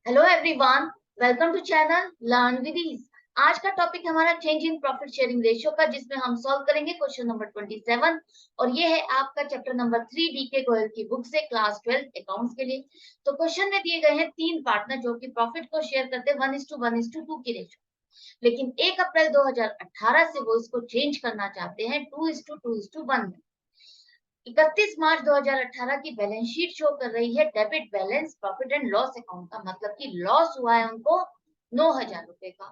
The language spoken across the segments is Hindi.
Hello everyone, welcome to channel learn with ease. आज का टॉपिक हमारा change in profit sharing ratio का, जिसमें हम सॉल्व करेंगे क्वेश्चन नंबर 27। और ये है आपका चैप्टर नंबर 3 डी के गोयल की बुक से, क्लास 12 अकाउंट्स के लिए। तो क्वेश्चन में दिए गए हैं तीन पार्टनर जो कि प्रॉफिट को शेयर करते हैं 1:1:2 की रेशियो, लेकिन 1 अप्रैल 2018 से वो इसको चेंज करना चाहते हैं 2:2:1 में। 31 मार्च 2018 की बैलेंस शीट शो कर रही है debit balance profit and loss account का, मतलब कि लॉस हुआ है उनको 9,000 रुपए का।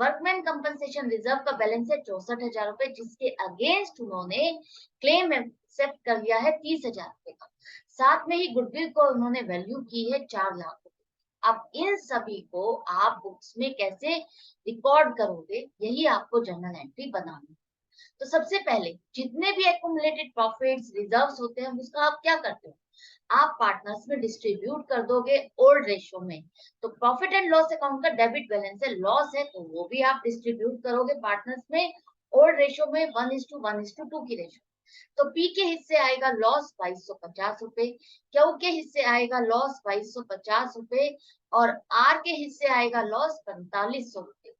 वर्कमैन कंपनसेशन रिजर्व का बैलेंस है 64,000 रुपए, जिसके अगेंस्ट उन्होंने क्लेम एक्सेप्ट कर लिया है 30,000 रुपए का। साथ में ही गुडविल को उन्होंने वैल्यू की है 4 लाख रुपए। अब इन सभी को आप बुक्स में कैसे रिकॉर्ड करोगे, यही आपको जर्नल एंट्री बनानी है। तो सबसे पहले जितने भी एक्यूमुलेटेड प्रॉफिट्स रिजर्व्स होते हैं उसका आप क्या करते हो, आप पार्टनर्स में डिस्ट्रीब्यूट कर दोगे ओल्ड रेशियो में। तो प्रॉफिट एंड लॉस अकाउंट का डेबिट बैलेंस है, लॉस है, तो वो भी आप डिस्ट्रीब्यूट करोगे पार्टनर्स में ओल्ड रेशियो में 1:1:2 की रेशियो। तो पी के हिस्से आएगा लॉस 2250 रुपए, क्यू के हिस्से आएगा लॉस 2250 रुपए, और आर के हिस्से आएगा लॉस 4500 रुपए।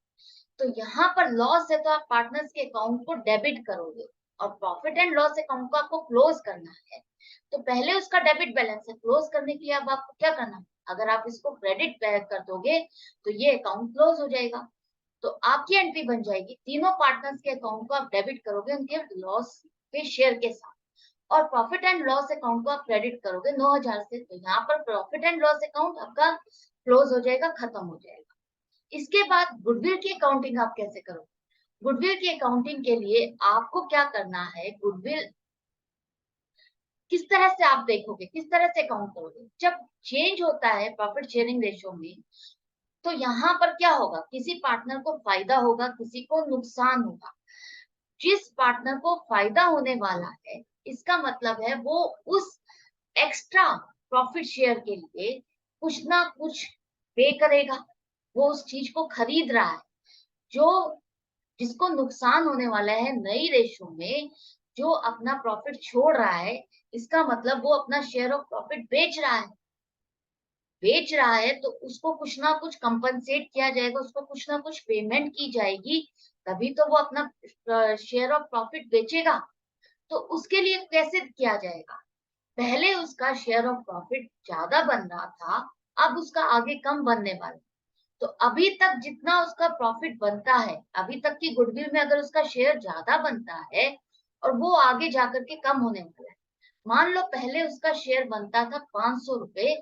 तो यहाँ पर लॉस है तो आप पार्टनर्स के अकाउंट को डेबिट करोगे, और प्रॉफिट एंड लॉस अकाउंट को आपको क्लोज करना है। तो पहले उसका डेबिट बैलेंस है, क्लोज करने के लिए अब आपको क्या करना है, अगर आप इसको क्रेडिट बैक कर दोगे तो ये अकाउंट क्लोज हो जाएगा। तो आपकी एंट्री बन जाएगी, तीनों पार्टनर्स के अकाउंट को आप डेबिट करोगे उनके लॉस के शेयर के साथ, और प्रॉफिट एंड लॉस अकाउंट को आप क्रेडिट करोगे 9,000 से। तो यहाँ पर प्रॉफिट एंड लॉस अकाउंट आपका क्लोज हो जाएगा, खत्म हो जाएगा। इसके बाद गुडविल की अकाउंटिंग आप कैसे करोगे? गुडविल की अकाउंटिंग के लिए आपको क्या करना है, गुडविल किस तरह से आप देखोगे, किस तरह से अकाउंट करोगे। जब चेंज होता है प्रॉफिट शेयरिंग रेशियो में, तो यहाँ पर क्या होगा, किसी पार्टनर को फायदा होगा, किसी को नुकसान होगा। जिस पार्टनर को फायदा होने वाला है, इसका मतलब है वो उस एक्स्ट्रा प्रॉफिट शेयर के लिए कुछ ना कुछ पे करेगा, वो उस चीज को खरीद रहा है। जो जिसको नुकसान होने वाला है नई रेशो में, जो अपना प्रॉफिट छोड़ रहा है, इसका मतलब वो अपना शेयर ऑफ प्रॉफिट बेच रहा है, तो उसको कुछ ना कुछ कंपनसेट किया जाएगा, उसको कुछ ना कुछ पेमेंट की जाएगी, तभी तो वो अपना शेयर ऑफ प्रॉफिट बेचेगा। तो उसके लिए कैसे किया जाएगा, पहले उसका शेयर ऑफ प्रॉफिट ज्यादा बन रहा था, अब उसका आगे कम बनने वाला। तो अभी तक जितना उसका प्रॉफिट बनता है, अभी तक की गुडविल में अगर उसका शेयर ज्यादा बनता है, और वो आगे जाकर के कम होने वाला है। मान लो पहले उसका शेयर बनता था 500 रुपए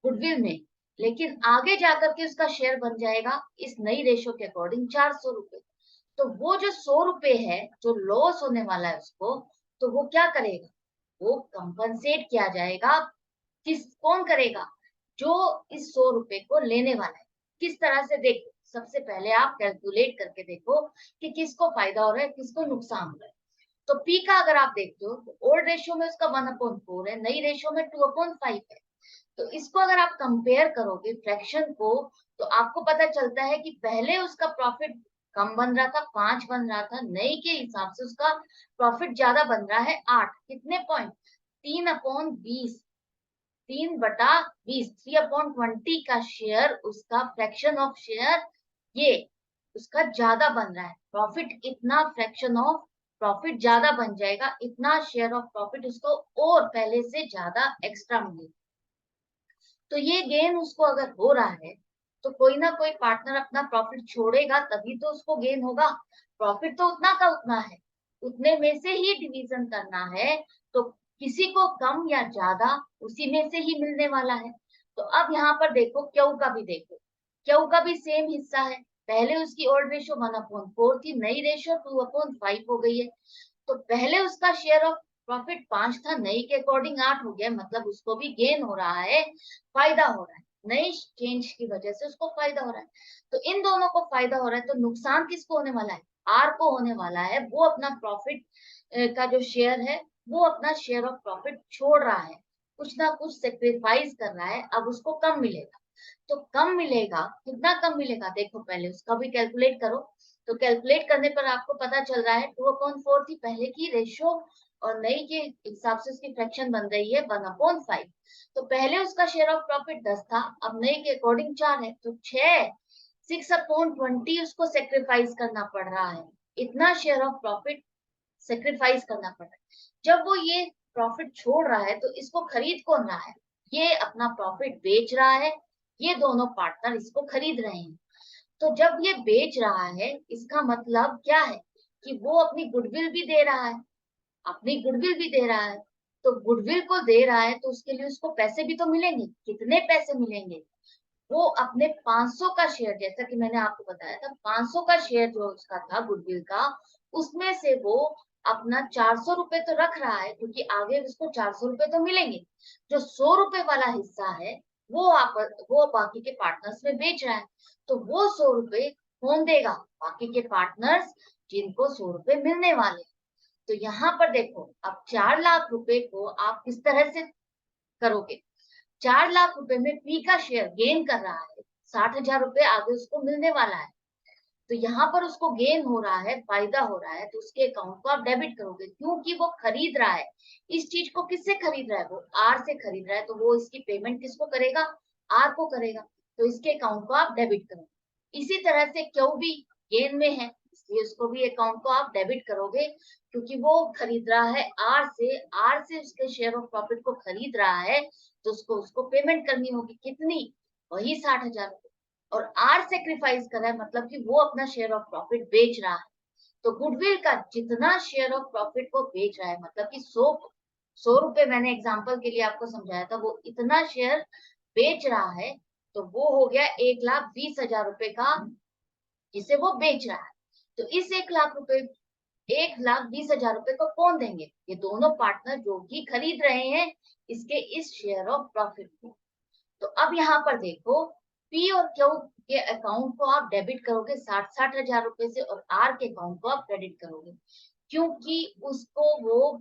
गुडविल में, लेकिन आगे जाकर के उसका शेयर बन जाएगा इस नई रेशो के अकॉर्डिंग 400 रुपए। तो वो जो 100 रुपए है जो लॉस होने वाला है उसको, तो वो क्या करेगा, वो कंपनसेट किया जाएगा। कौन करेगा, जो इस 100 रुपए को लेने वाला है। किस तरह से, देखो सबसे पहले आप कैलकुलेट करके देखो कि किसको फायदा हो रहा है, किसको नुकसान हो रहा है। तो पी का अगर आप देखते हो तो ओल्ड रेशियो में उसका 1/4 है, नई रेशियो में 2/5 है। तो इसको अगर आप कंपेयर करोगे फ्रैक्शन को, तो आपको पता चलता है कि पहले उसका प्रॉफिट कम बन रहा था, 5 बन रहा था, नई के हिसाब से उसका प्रॉफिट ज्यादा बन रहा है 8। कितने पॉइंट, 3/20, 3/20, 3/20 का शेयर, उसका फ्रैक्शन ऑफ शेयर ये उसका ज्यादा बन रहा है। प्रॉफिट इतना, फ्रैक्शन ऑफ प्रॉफिट ज्यादा बन जाएगा, इतना शेयर ऑफ प्रॉफिट उसको और पहले से ज्यादा एक्स्ट्रा मिलेगा। तो ये गेन उसको अगर हो रहा है, तो कोई ना कोई पार्टनर अपना प्रॉफिट छोड़ेगा, तभी तो उसको गेन होगा। प्रॉफिट तो उतना का उतना है, उतने में से ही डिवीजन करना है। तो किसी को कम या ज्यादा उसी में से ही मिलने वाला है। तो अब यहाँ पर देखो, क्यू का भी देखो, क्यू का भी सेम हिस्सा है। पहले उसकी ओल्ड रेशियो 1/4 थी, नई रेशियो 2/5 हो गई है। तो पहले उसका शेयर ऑफ प्रॉफिट 5 था, नई के अकॉर्डिंग 8 हो गया, मतलब उसको भी गेन हो रहा है, फायदा हो रहा है। नई चेंज की वजह से उसको फायदा हो रहा है। तो इन दोनों को फायदा हो रहा है, तो नुकसान किसको होने वाला है, आर को होने वाला है। वो अपना प्रॉफिट का जो शेयर है, वो अपना शेयर ऑफ प्रॉफिट छोड़ रहा है, कुछ ना कुछ सेक्रीफाइस कर रहा है, अब उसको कम मिलेगा। तो कम मिलेगा, कितना कम मिलेगा, देखो पहले उसका भी कैलकुलेट करो। तो कैलकुलेट करने पर आपको पता चल रहा है 2/4 थी पहले की रेशियो, और नई के हिसाब से उसकी फ्रैक्शन बन रही है 1/5। तो पहले उसका शेयर ऑफ प्रॉफिट 10 था, अब नई के अकॉर्डिंग 4 है, तो 6/20 उसको सेक्रीफाइस करना पड़ रहा है। इतना शेयर ऑफ प्रॉफिट सेक्रीफाइस करना पड़ रहा है। जब वो ये प्रॉफिट छोड़ रहा है तो इसको खरीद कौन रहा है? ये अपना प्रॉफिट बेच रहा है, ये दोनों पार्टनर इसको खरीद रहे हैं। तो जब ये बेच रहा है, इसका मतलब क्या है कि वो अपनी गुडविल भी दे रहा है, अपनी गुडविल भी दे रहा है। तो गुडविल को दे रहा है तो उसके लिए उसको पैसे भी तो मिलेंगे। कितने पैसे मिलेंगे? वो अपने 500 का शेयर, जैसा कि मैंने आपको बताया था, 500 का शेयर जो उसका था गुडविल का, उसमें से वो अपना 400 रुपए तो रख रहा है, क्योंकि आगे उसको 400 रुपए तो मिलेंगे। जो 100 रुपए वाला हिस्सा है वो बाकी के पार्टनर्स में बेच रहा है। तो वो 100 रुपए कौन देगा? बाकी के पार्टनर्स, जिनको 100 रुपए मिलने वाले। तो यहाँ पर देखो, अब 4 लाख रुपए को आप किस तरह से करोगे? 4 लाख रुपए में पी का शेयर गेन कर रहा है, 60,000 रुपए आगे उसको मिलने वाला है। तो यहाँ पर उसको गेन हो रहा है, फायदा हो रहा है, तो उसके अकाउंट को आप डेबिट करोगे, क्योंकि वो खरीद रहा है। इस चीज को किससे खरीद रहा है? वो आर से खरीद रहा है, तो वो इसकी पेमेंट किसको करेगा? आर को करेगा। तो इसके अकाउंट को आप डेबिट करोगे। इसी तरह से क्यों भी गेन में है, इसलिए उसको भी अकाउंट को आप डेबिट करोगे, क्योंकि वो खरीद रहा है आर से उसके शेयर ऑफ प्रॉफिट को खरीद रहा है, तो उसको पेमेंट करनी होगी। कितनी? वही 60,000। और आर सेक्रीफाइस कर रहा है, मतलब कि वो अपना शेयर ऑफ प्रॉफिट बेच रहा है। तो गुडविल का जितना शेयर ऑफ प्रॉफिट को बेच रहा है, मतलब कि 100 रुपए, मैंने एग्जांपल के लिए आपको समझाया था, वो इतना शेयर बेच रहा है, तो वो हो गया 1,20,000 रुपए का, जिसे वो बेच रहा है। तो इस 1,20,000 रुपए को कौन देंगे? ये दोनों पार्टनर जो कि खरीद रहे हैं इसके इस शेयर ऑफ प्रॉफिट को। तो अब यहाँ पर देखो, पी और क्यू के अकाउंट को आप डेबिट करोगे 60,000 रुपए से, और आर के अकाउंट को आप क्रेडिट करोगे, क्योंकि उसको वो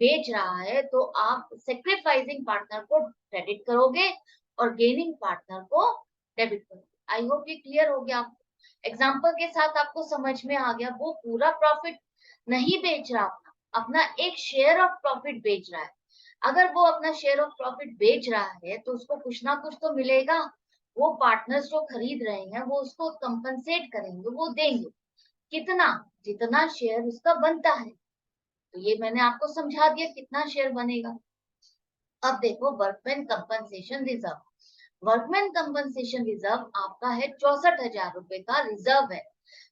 बेच रहा है। तो आप सेक्रीफाइसिंग पार्टनर को क्रेडिट करोगे और गेनिंग पार्टनर को डेबिट करोगे। आई होप ये क्लियर हो गया आपको। एग्जाम्पल के साथ आपको समझ में आ गया। वो पूरा प्रॉफिट नहीं बेच रहा, अपना अपना एक शेयर ऑफ प्रॉफिट बेच रहा है। अगर वो अपना शेयर ऑफ प्रॉफिट बेच रहा है तो उसको कुछ ना कुछ तो मिलेगा। वो पार्टनर्स जो खरीद रहे हैं वो उसको कंपनसेट करेंगे, वो देंगे। कितना? जितना शेयर उसका बनता है। तो ये मैंने आपको समझा दिया कितना शेयर बनेगा। अब देखो, workman compensation reserve. Workman compensation reserve आपका है 64,000 रुपए का रिजर्व है।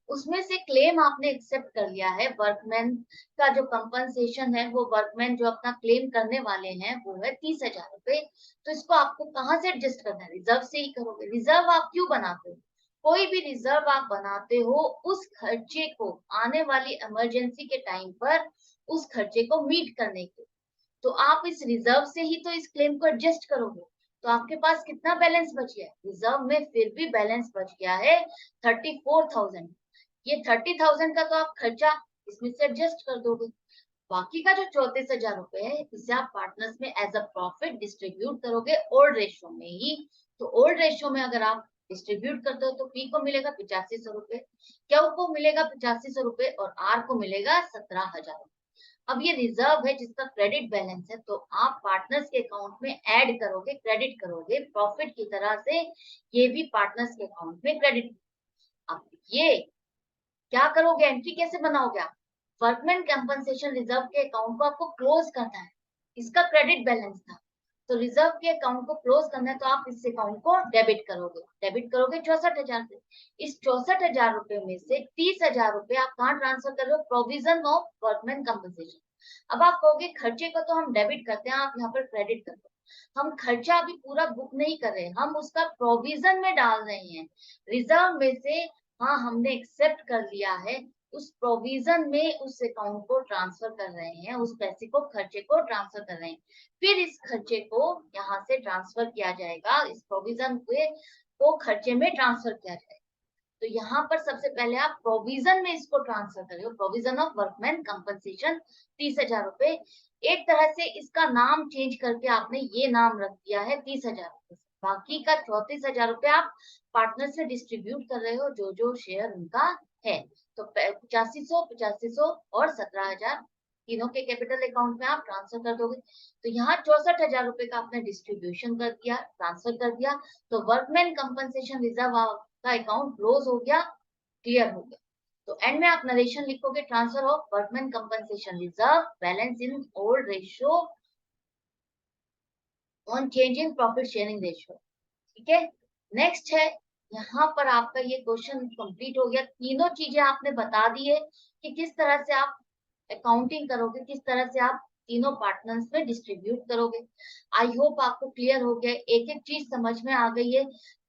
उसमें से क्लेम आपने एक्सेप्ट कर लिया है। वर्कमैन का जो कंपनसेशन है, वो वर्कमैन जो अपना क्लेम करने वाले हैं वो है 30,000 रुपए। तो इसको आपको कहाँ से एडजस्ट करना है? रिजर्व से ही करोगे। रिजर्व आप क्यों बनाते हो? कोई भी रिजर्व आप बनाते हो उस खर्चे को, आने वाली इमरजेंसी के टाइम पर उस खर्चे को मीट करने के। तो आप इस रिजर्व से ही तो इस क्लेम को एडजस्ट करोगे। तो आपके पास कितना बैलेंस बच गया? रिजर्व में फिर भी बैलेंस बच गया है 34,000। ये 30,000 का तो आप खर्चा इसमें से एडजस्ट कर दोगे। बाकी का जो 34,000 रुपए है, इसे आप पार्टनर्स में एज अ प्रॉफिट डिस्ट्रीब्यूट करोगे ओल्ड रेशियो में ही। तो ओल्ड रेशियो में अगर आप डिस्ट्रीब्यूट करते हो तो पी को मिलेगा 8500 रुपए, क्यू को मिलेगा 8500 रुपए, और आर को मिलेगा 17,000। अब ये रिजर्व है जिसका क्रेडिट बैलेंस है, तो आप पार्टनर्स के अकाउंट में ऐड करोगे, क्रेडिट करोगे प्रॉफिट की तरह से। ये भी पार्टनर्स के अकाउंट में क्रेडिट। अब ये क्या करोगे? एंट्री कैसे बनाओगे आप? वर्कमैन कंपनसेशन रिजर्व के अकाउंट को आपको क्लोज करना है। इसका क्रेडिट बैलेंस था, तो रिजर्व के अकाउंट को क्लोज करना है, तो आप इस अकाउंट को डेबिट करोगे। डेबिट करोगे 64,000 से। इस 64,000 रुपए में से 30,000 रुपए आप कहाँ ट्रांसफर कर रहे हो? Provision of workman compensation. अब आप कहोगे खर्चे को तो हम डेबिट करते हैं, आप यहाँ पर क्रेडिट करते हो। हम खर्चा अभी पूरा बुक नहीं कर रहे, हम उसका प्रोविजन में डाल रहे हैं। रिजर्व में से, हाँ, हमने एक्सेप्ट कर लिया है, उस प्रोविजन में उस अकाउंट को ट्रांसफर कर रहे हैं, उस पैसे को, खर्चे को ट्रांसफर कर रहे हैं। फिर इस खर्चे को यहाँ से ट्रांसफर किया जाएगा, इस प्रोविजन को खर्चे में ट्रांसफर किया जाएगा। तो यहाँ पर सबसे पहले आप प्रोविजन में इसको ट्रांसफर करिए। प्रोविजन ऑफ वर्कमैन कंपनसेशन 30,000 रुपए। एक तरह से इसका नाम चेंज करके आपने ये नाम रख दिया है 30,000 रुपए। बाकी का 34,000 रुपए आप पार्टनर से डिस्ट्रीब्यूट कर रहे हो, जो जो शेयर उनका है। तो 8500, 8500 और 17,000 तीनों के कैपिटल अकाउंट में आप ट्रांसफर कर दोगे। तो यहाँ 64,000 रुपए का आपने डिस्ट्रीब्यूशन कर दिया, ट्रांसफर कर दिया, तो वर्कमैन कंपनसेशन रिजर्व का अकाउंट क्लोज हो गया, क्लियर हो गया। तो एंड में आप नरेशन लिखोगे, transfer of workman compensation reserve balance in old ratio on change in profit sharing ratio. ठीक है, नेक्स्ट है, यहाँ पर आपका ये क्वेश्चन कंप्लीट हो गया। तीनों चीजें आपने बता दी है कि किस तरह से आप अकाउंटिंग करोगे, किस तरह से आप तीनों पार्टनर्स में डिस्ट्रीब्यूट करोगे। आई होप आपको क्लियर हो गया, एक एक चीज समझ में आ गई है।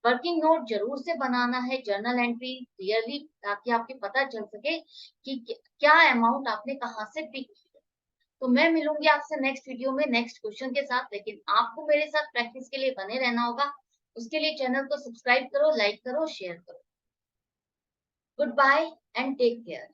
वर्किंग नोट जरूर से बनाना है, जर्नल एंट्री क्लियरली, ताकि आपको पता चल सके कि क्या अमाउंट आपने कहाँ से पिक किया। तो मैं मिलूंगी आपसे नेक्स्ट वीडियो में नेक्स्ट क्वेश्चन के साथ, लेकिन आपको मेरे साथ प्रैक्टिस के लिए बने रहना होगा। उसके लिए चैनल को सब्सक्राइब करो, लाइक करो, शेयर करो। Good bye and take care.